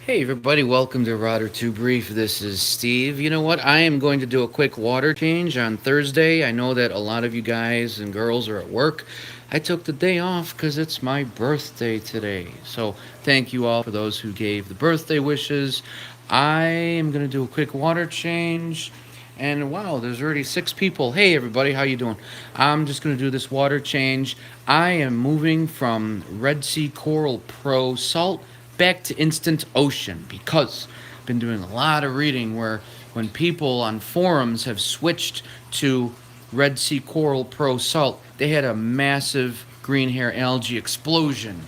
Hey everybody, welcome to Rotter 2 Brief. This is Steve. You know what? I am going to do a quick water change on Thursday. I know that a lot of you guys and girls are at work. I took the day off because it's my birthday today. So thank you all for those who gave the birthday wishes. I am going to do a quick water change. And wow, there's already 6 people. Hey everybody, how you doing? I'm just going to do this water change. I am moving from Red Sea Coral Pro Salt back to instant ocean because I've been doing a lot of reading where when people on forums have switched to Red Sea Coral Pro Salt, they had a massive green hair algae explosion.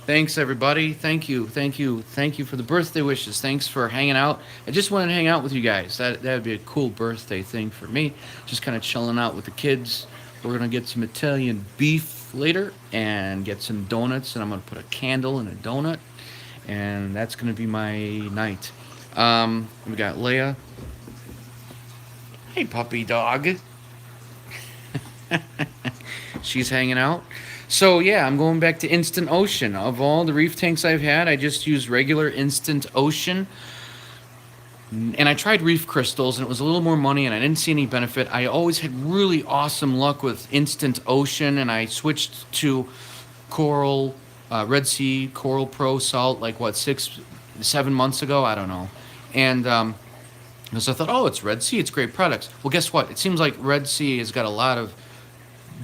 Thanks everybody. Thank you for the birthday wishes. Thanks for hanging out. I just wanted to hang out with you guys. That'd be a cool birthday thing for me. Just kind of chilling out with the kids. We're gonna get some Italian beef later and get some donuts, and I'm gonna put a candle in a donut, and that's gonna be my night. We got Leia. Hey puppy dog. She's hanging out. So yeah, I'm going back to Instant Ocean. Of all the reef tanks I've had, I just used regular Instant Ocean. And I tried reef crystals, and it was a little more money, and I didn't see any benefit. I always had really awesome luck with Instant Ocean, and I switched to Coral, Red Sea Coral Pro Salt, like what, 6, 7 months ago? I don't know. And so I thought, oh, it's Red Sea, it's great products. Well, guess what? It seems like Red Sea has got a lot of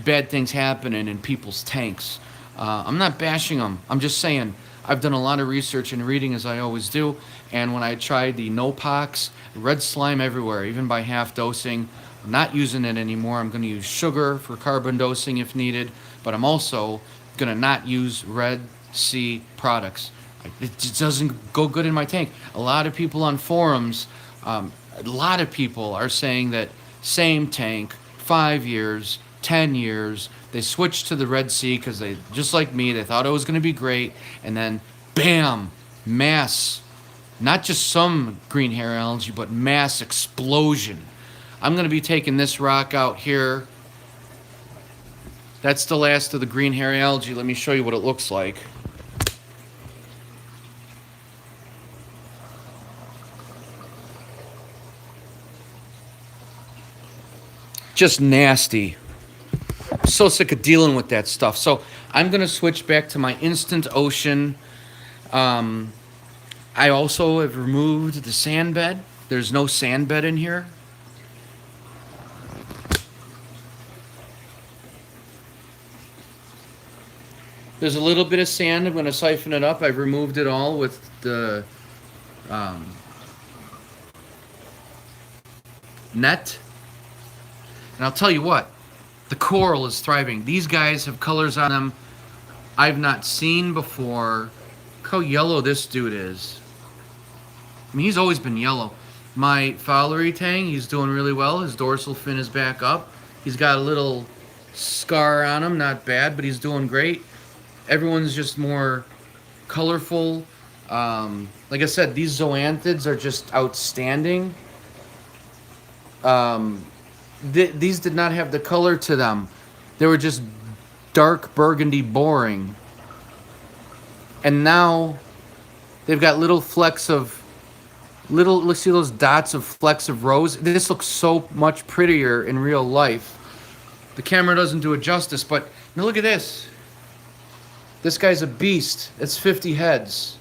bad things happening in people's tanks. I'm not bashing them. I'm just saying I've done a lot of research and reading as I always do. And when I tried the no pox, red slime everywhere, even by half dosing. I'm not using it anymore. I'm going to use sugar for carbon dosing if needed. But I'm also going to not use Red Sea products. It just doesn't go good in my tank. A lot of people on forums, a lot of people are saying that same tank, 5 years, 10 years, they switched to the Red Sea because they, just like me, they thought it was going to be great, and then bam, mass, not just some green hair algae, but mass explosion. I'm going to be taking this rock out here. That's the last of the green hair algae. Let me show you what it looks like. Just nasty. So sick of dealing with that stuff. So I'm going to switch back to my Instant Ocean. I also have removed the sand bed. There's no sand bed in here. There's a little bit of sand. I'm going to siphon it up. I've removed it all with the net. And I'll tell you what, the coral is thriving. These guys have colors on them I've not seen before. Look how yellow this dude is. I mean, he's always been yellow. My fowlery tang, he's doing really well. His dorsal fin is back up. He's got a little scar on him, not bad, but he's doing great. Everyone's just more colorful. Like I said, these zoanthids are just outstanding. These did not have the color to them. They were just dark burgundy boring. And now they've got little flecks of let's see those dots of flecks of rose. This looks so much prettier in real life. The camera doesn't do it justice, but now look at this. This guy's a beast. It's 50 heads.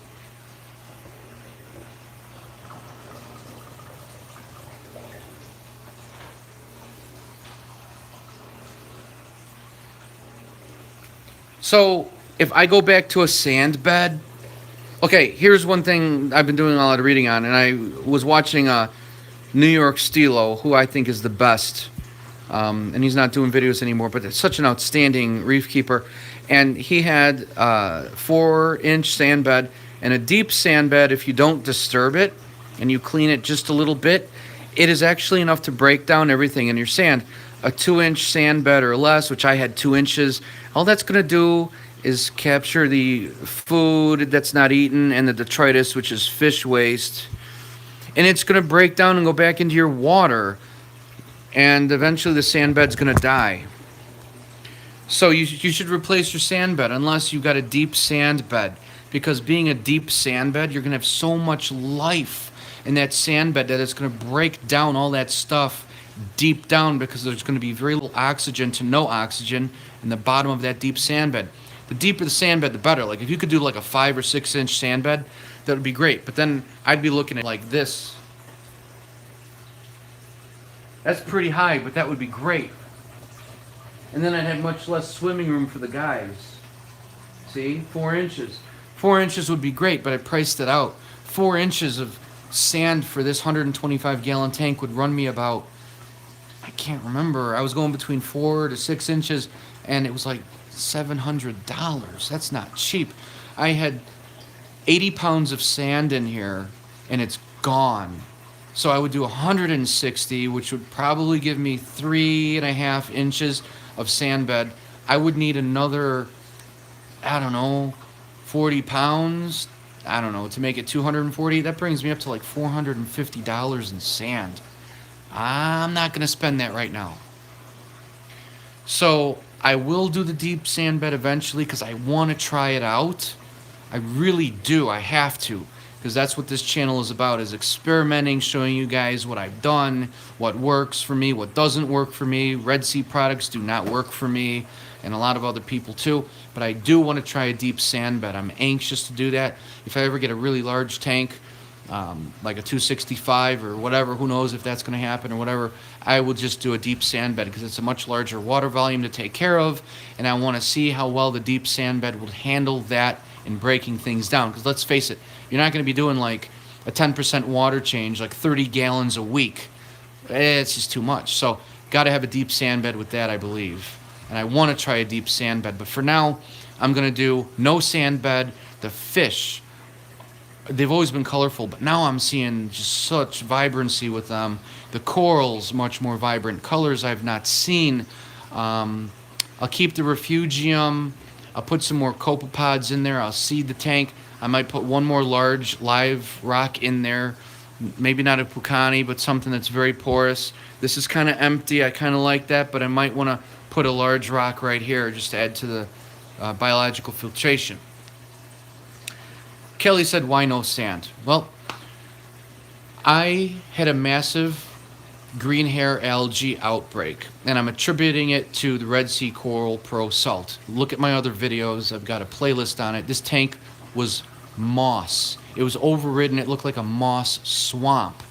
So if I go back to a sand bed, okay, here's one thing I've been doing a lot of reading on, and I was watching New York Stilo, who I think is the best, and he's not doing videos anymore, but it's such an outstanding reef keeper, and he had a 4-inch sand bed and a deep sand bed. If you don't disturb it and you clean it just a little bit, it is actually enough to break down everything in your sand. A 2-inch sand bed or less, which I had 2 inches, all that's going to do is capture the food that's not eaten and the detritus, which is fish waste, and it's going to break down and go back into your water, and eventually the sand bed's going to die. So you should replace your sand bed unless you've got a deep sand bed. because being a deep sand bed, you're going to have so much life in that sand bed that it's going to break down all that stuff deep down, because there's going to be very little oxygen to no oxygen in the bottom of that deep sand bed. The deeper the sand bed, the better. Like if you could do like a 5 or 6 inch sand bed, that would be great. But then I'd be looking at like this. That's pretty high, but that would be great. And then I'd have much less swimming room for the guys. See, 4 inches. 4 inches would be great, but I priced it out. 4 inches of sand for this 125 gallon tank would run me about, I can't remember. I was going between 4 to 6 inches, and it was like $700. That's not cheap. I had 80 pounds of sand in here, and it's gone. So I would do 160, which would probably give me 3.5 inches of sand bed. I would need another, I don't know, 40 pounds, I don't know, to make it 240. That brings me up to like $450 in sand. I'm not going to spend that right now. So I will do the deep sand bed eventually because I want to try it out. I really do. I have to, because that's what this channel is about, is experimenting, showing you guys what I've done, what works for me, what doesn't work for me. Red Sea products do not work for me, and a lot of other people too. But I do want to try a deep sand bed. I'm anxious to do that. If I ever get a really large tank, like a 265 or whatever, who knows if that's going to happen or whatever, I will just do a deep sand bed because it's a much larger water volume to take care of, and I want to see how well the deep sand bed will handle that in breaking things down. Because let's face it, you're not going to be doing like a 10% water change, like 30 gallons a week. It's just too much. So got to have a deep sand bed with that, I believe. And I want to try a deep sand bed. But for now, I'm going to do no sand bed. The fish, they've always been colorful, but now I'm seeing just such vibrancy with them. The corals, much more vibrant colors I've not seen. I'll keep the refugium. I'll put some more copepods in there. I'll seed the tank. I might put one more large live rock in there. Maybe not a Pucani, but something that's very porous. This is kind of empty. I kind of like that, but I might want to put a large rock right here just to add to the biological filtration. Kelly said, why no sand? Well, I had a massive green hair algae outbreak, and I'm attributing it to the Red Sea Coral Pro Salt. Look at my other videos. I've got a playlist on it. This tank was moss. It was overridden. It looked like a moss swamp.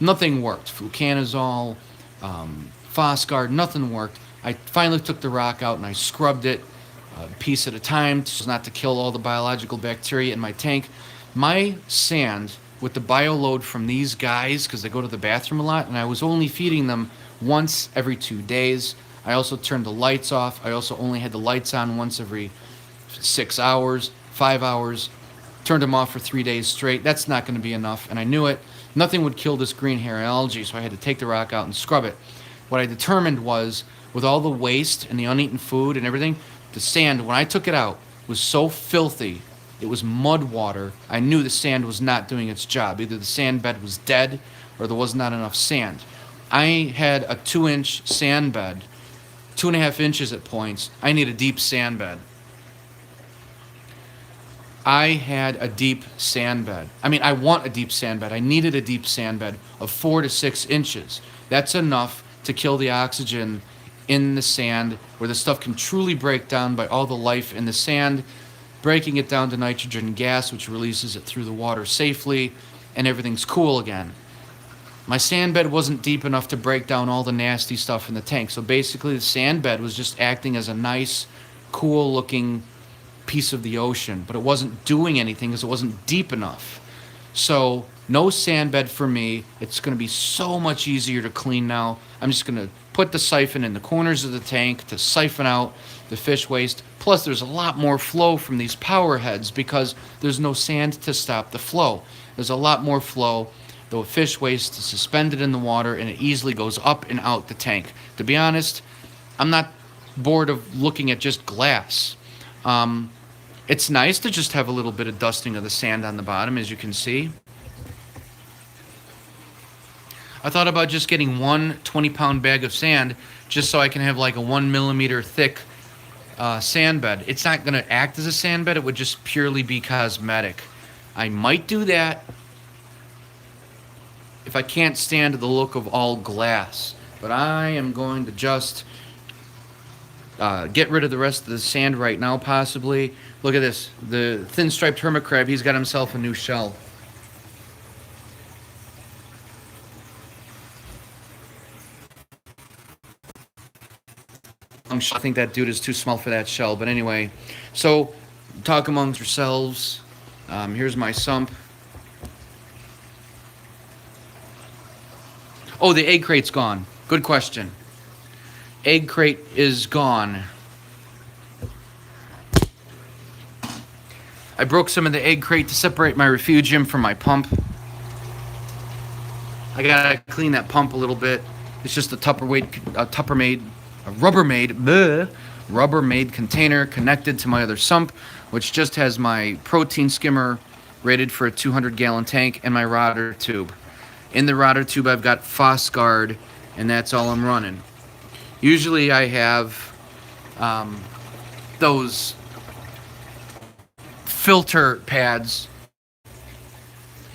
Nothing worked. Fluconazole, Fosgard, nothing worked. I finally took the rock out and I scrubbed it a piece at a time, so not to kill all the biological bacteria in my tank. My sand, with the bioload from these guys, because they go to the bathroom a lot, and I was only feeding them once every 2 days. I also turned the lights off. I also only had the lights on once every 6 hours, 5 hours. Turned them off for 3 days straight. That's not going to be enough, and I knew it. Nothing would kill this green hair algae, so I had to take the rock out and scrub it. What I determined was, with all the waste and the uneaten food and everything, the sand, when I took it out, was so filthy. It was mud water. I knew the sand was not doing its job. Either the sand bed was dead or there was not enough sand. I had a 2-inch sand bed, 2.5 inches at points. I need a deep sand bed. I had a deep sand bed. I mean, I want a deep sand bed. I needed a deep sand bed of 4 to 6 inches. That's enough to kill the oxygen in the sand, where the stuff can truly break down by all the life in the sand, breaking it down to nitrogen gas, which releases it through the water safely, and everything's cool again. My sand bed wasn't deep enough to break down all the nasty stuff in the tank, so basically the sand bed was just acting as a nice, cool-looking piece of the ocean, but it wasn't doing anything because it wasn't deep enough. So no sand bed for me. It's going to be so much easier to clean now. I'm just going to put the siphon in the corners of the tank to siphon out the fish waste. Plus, there's a lot more flow from these power heads because there's no sand to stop the flow. There's a lot more flow. The fish waste is suspended in the water, and it easily goes up and out the tank. To be honest, I'm not bored of looking at just glass. It's nice to just have a little bit of dusting of the sand on the bottom, as you can see. I thought about just getting one 20-pound bag of sand just so I can have like a 1 millimeter thick sand bed. It's not going to act as a sand bed. It would just purely be cosmetic. I might do that if I can't stand the look of all glass. But I am going to just get rid of the rest of the sand right now, possibly. Look at this. The thin striped hermit crab, he's got himself a new shell. I think that dude is too small for that shell. But anyway, so talk amongst yourselves. Here's my sump. Oh, the egg crate's gone. Good question. Egg crate is gone. I broke some of the egg crate to separate my refugium from my pump. I gotta clean that pump a little bit. It's just a Rubbermaid container connected to my other sump, which just has my protein skimmer rated for a 200-gallon tank and my rotor tube. In the rotor tube, I've got Fosguard, and that's all I'm running. Usually I have those filter pads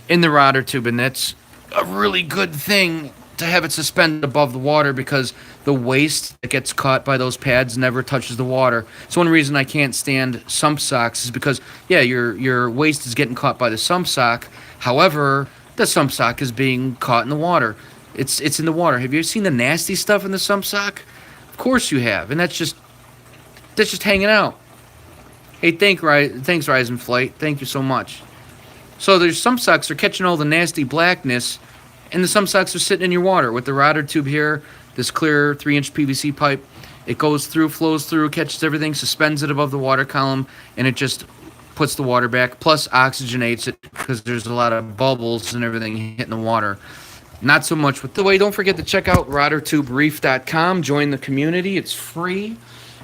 in the rotor tube, and that's a really good thing to have it suspended above the water because the waste that gets caught by those pads never touches the water. So one reason I can't stand sump socks is because, yeah, your waste is getting caught by the sump sock. However, the sump sock is being caught in the water. It's in the water. Have you ever seen the nasty stuff in the sump sock? Of course you have, and that's just hanging out. Hey, thanks, Rise and Flight. Thank you so much. So there's sump socks are catching all the nasty blackness, and the sump socks are sitting in your water with the rotor tube here, this clear 3-inch PVC pipe. It goes through, flows through, catches everything, suspends it above the water column, and it just puts the water back, plus oxygenates it because there's a lot of bubbles and everything hitting the water. Not so much with the way. Don't forget to check out RotorTubeReef.com. Join the community. It's free.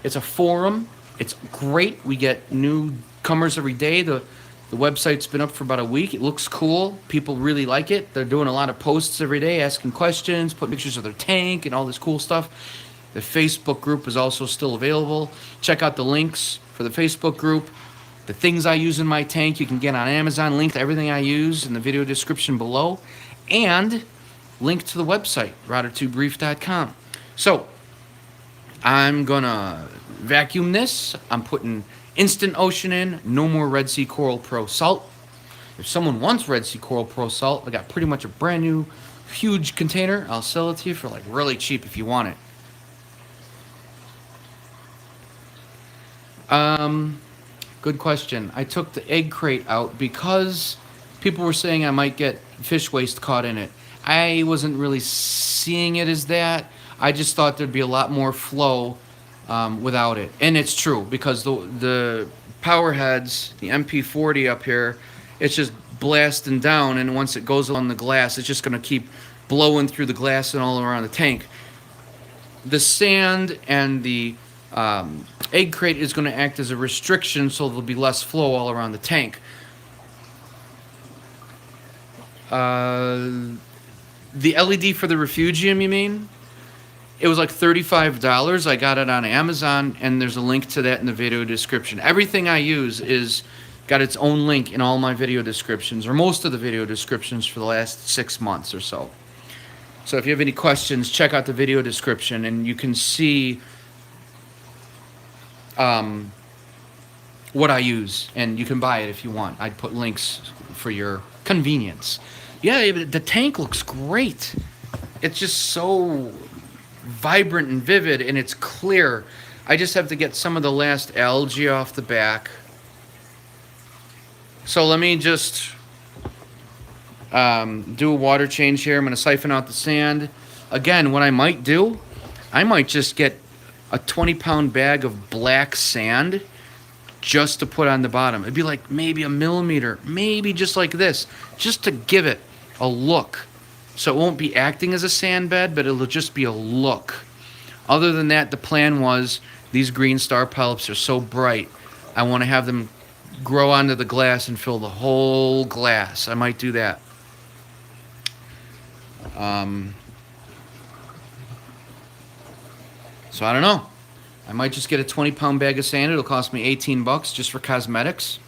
It's a forum. It's great. We get newcomers every day. The website's been up for about a week. It looks cool. People really like it. They're doing a lot of posts every day, asking questions, putting pictures of their tank and all this cool stuff. The Facebook group is also still available. Check out the links for the Facebook group. The things I use in my tank you can get on Amazon. Link to everything I use in the video description below. And link to the website, RotorTubeReef.com. So, I'm going to vacuum this. I'm putting Instant Ocean in. No more Red Sea Coral Pro Salt. If someone wants Red Sea Coral Pro Salt, I got pretty much a brand new, huge container. I'll sell it to you for like really cheap if you want it. Good question. I took the egg crate out because people were saying I might get fish waste caught in it. I wasn't really seeing it as that. I just thought there'd be a lot more flow without it. And it's true because the power heads, the MP40 up here, it's just blasting down, and once it goes on the glass, it's just going to keep blowing through the glass and all around the tank. The sand and the egg crate is going to act as a restriction, so there'll be less flow all around the tank. The LED for the refugium, you mean? It was like $35. I got it on Amazon, and there's a link to that in the video description. Everything I use is got its own link in all my video descriptions, or most of the video descriptions for the last 6 months or so. So if you have any questions, check out the video description, and you can see what I use, and you can buy it if you want. I'd put links for your convenience. Yeah, the tank looks great. It's just so vibrant and vivid, and it's clear. I just have to get some of the last algae off the back. So let me just do a water change here. I'm going to siphon out the sand. Again, what I might do, I might just get a 20-pound bag of black sand just to put on the bottom. It'd be like maybe a millimeter, maybe just like this, just to give it a look. So it won't be acting as a sand bed, but it'll just be a look. Other than that, the plan was these green star polyps are so bright, I want to have them grow onto the glass and fill the whole glass. I might do that. So I don't know. I might just get a 20-pound bag of sand. It'll cost me 18 bucks just for cosmetics.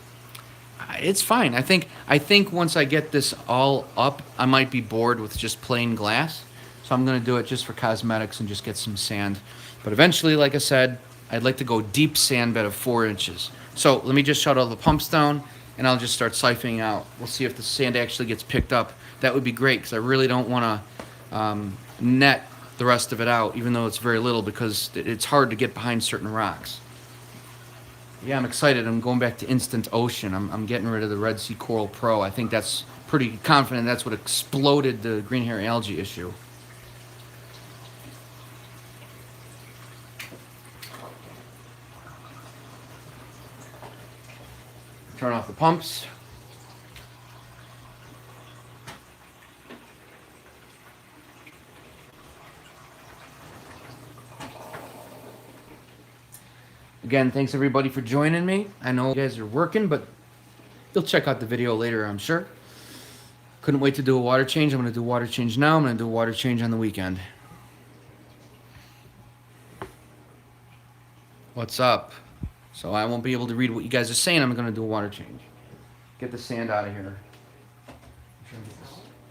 It's fine. I think once I get this all up, I might be bored with just plain glass. So I'm going to do it just for cosmetics and just get some sand. But eventually, like I said, I'd like to go deep sand bed of 4 inches. So let me just shut all the pumps down and I'll just start siphoning out. We'll see if the sand actually gets picked up. That would be great because I really don't want to net the rest of it out, even though it's very little, because it's hard to get behind certain rocks. Yeah, I'm excited. I'm going back to Instant Ocean. I'm getting rid of the Red Sea Coral Pro. I think that's pretty confident that's what exploded the green hair algae issue. Turn off the pumps. Again, thanks everybody for joining me. I know you guys are working, but you'll check out the video later, I'm sure. Couldn't wait to do a water change. I'm going to do a water change now. I'm going to do a water change on the weekend. What's up? So I won't be able to read what you guys are saying. I'm going to do a water change. Get the sand out of here.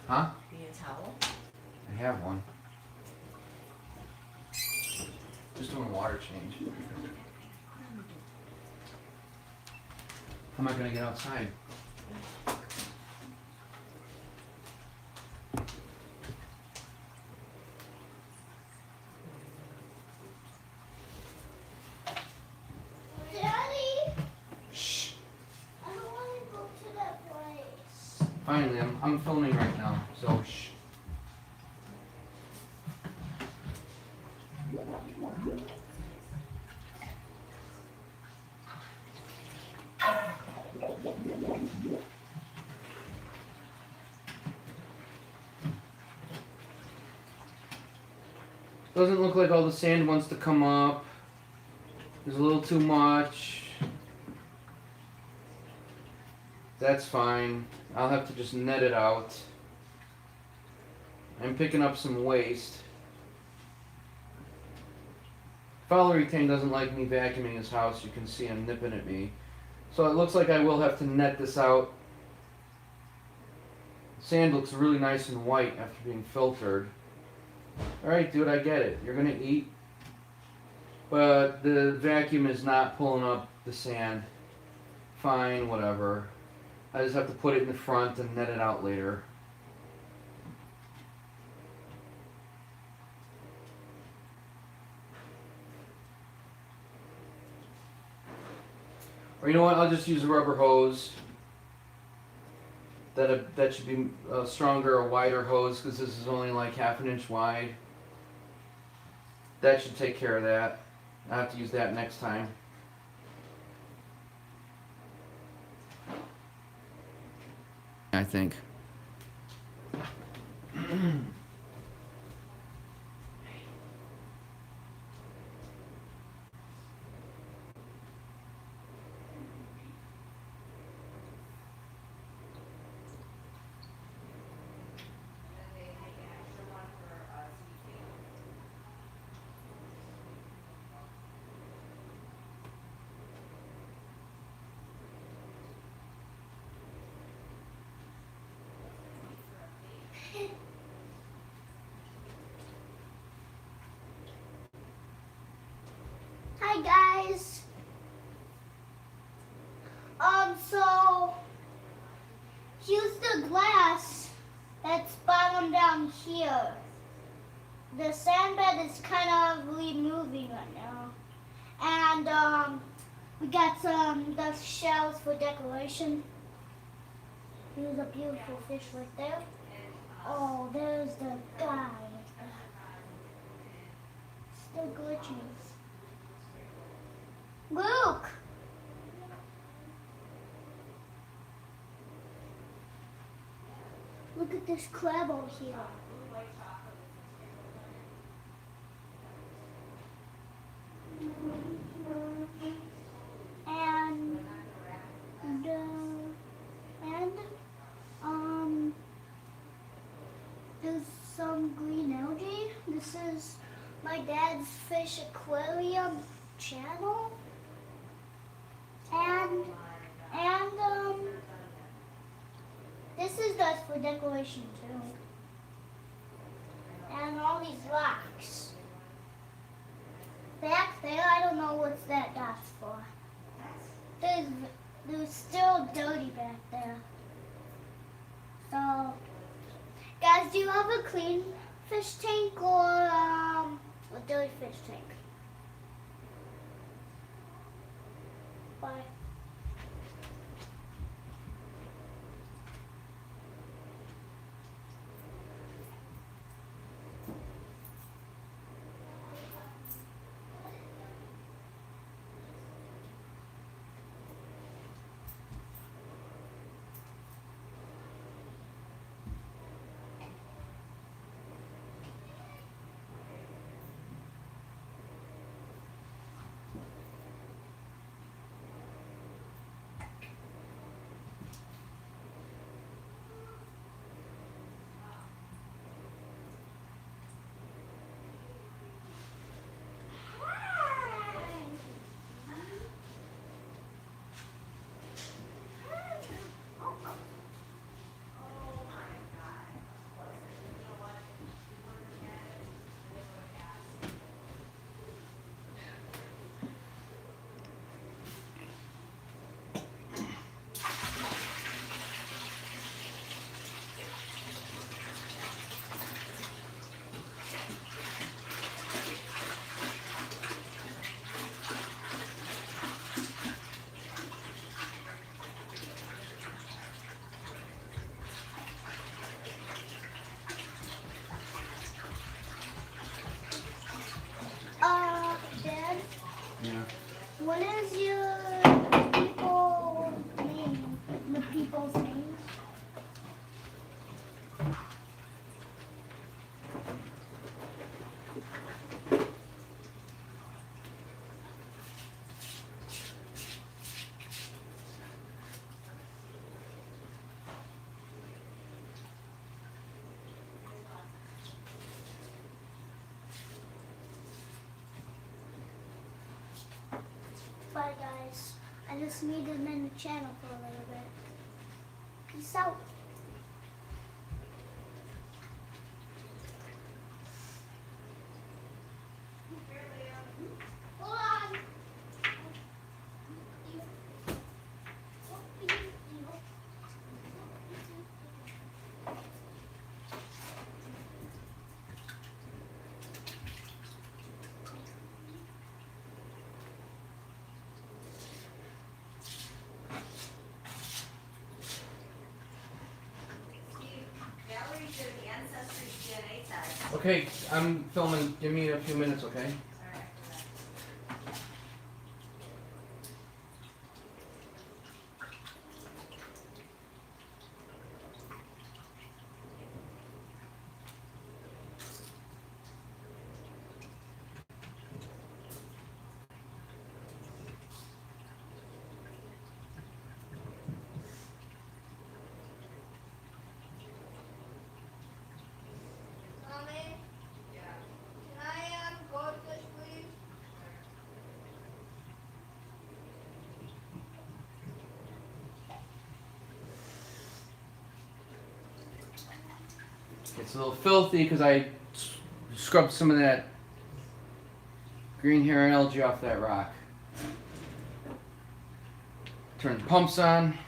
Huh? Need a towel? I have one. Just doing a water change. How am I going to get outside? Daddy, Shh. I don't want to go to that place. Finally, I'm filming right now, so shh. Doesn't look like all the sand wants to come up. There's a little too much. That's fine. I'll have to just net it out. I'm picking up some waste. Valerie Tang doesn't like me vacuuming his house. You can see him nipping at me. So it looks like I will have to net this out. Sand looks really nice and white after being filtered. Alright, dude, I get it. You're gonna eat. But the vacuum is not pulling up the sand. Fine, whatever. I just have to put it in the front and net it out later. Or you know what, I'll just use a rubber hose. That should be a stronger, a wider hose, because this is only like 1/2 inch wide. That should take care of that. I'll have to use that next time. I think. Hi guys. So here's the glass that's bottom down here. The sand bed is kind of moving right now, and we got some the shells for decoration. Here's a beautiful fish right there. Oh, there's the guy. Still glitching. Luke! Look at this crab over here. And there's some green algae. This is my dad's fish aquarium. channel. And this is just for decoration too. And all these rocks. Back there, I don't know what's that dot's for. There's still dirty back there. So, guys, do you have a clean fish tank or a dirty fish tank? Bye. Dad? Yeah. What is your people name? The people's names? Bye guys. I just need them in the channel for a little bit. Peace out. Hold on. Okay, I'm filming. Give me a few minutes, okay? Mommy? Yeah. Can I goldfish, please? It's a little filthy because I scrubbed some of that green hair and algae off that rock. Turn the pumps on.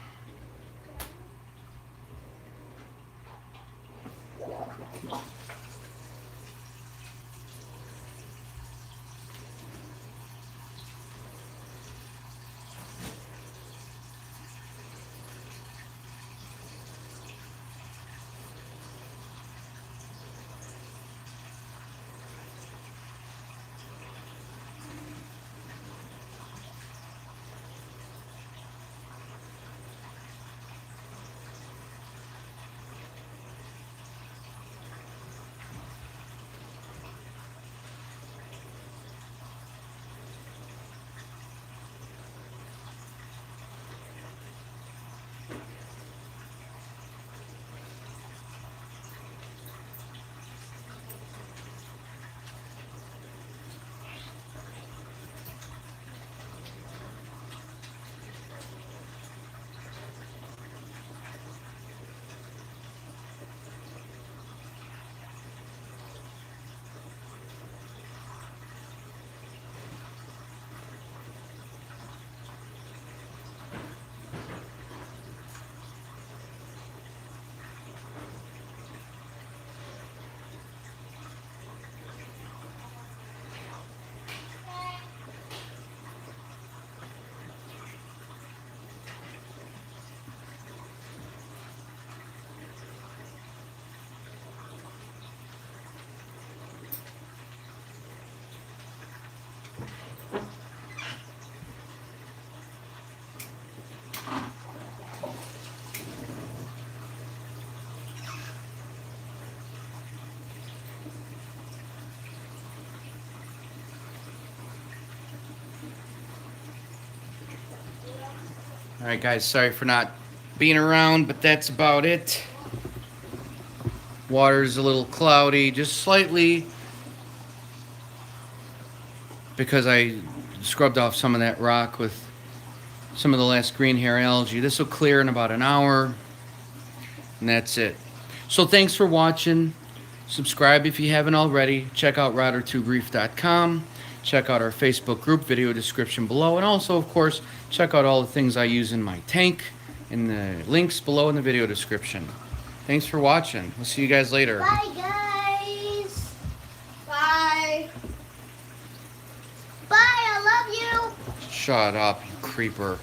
All right, guys, sorry for not being around, but that's about it. Water's a little cloudy, just slightly, because I scrubbed off some of that rock with some of the last green hair algae. This will clear in about an hour, and that's it. So thanks for watching. Subscribe if you haven't already. Check out router2reef.com. Check out our Facebook group, video description below, and also, of course, check out all the things I use in my tank in the links below in the video description. Thanks for watching. We'll see you guys later. Bye, guys. Bye. Bye, I love you. Shut up, you creeper.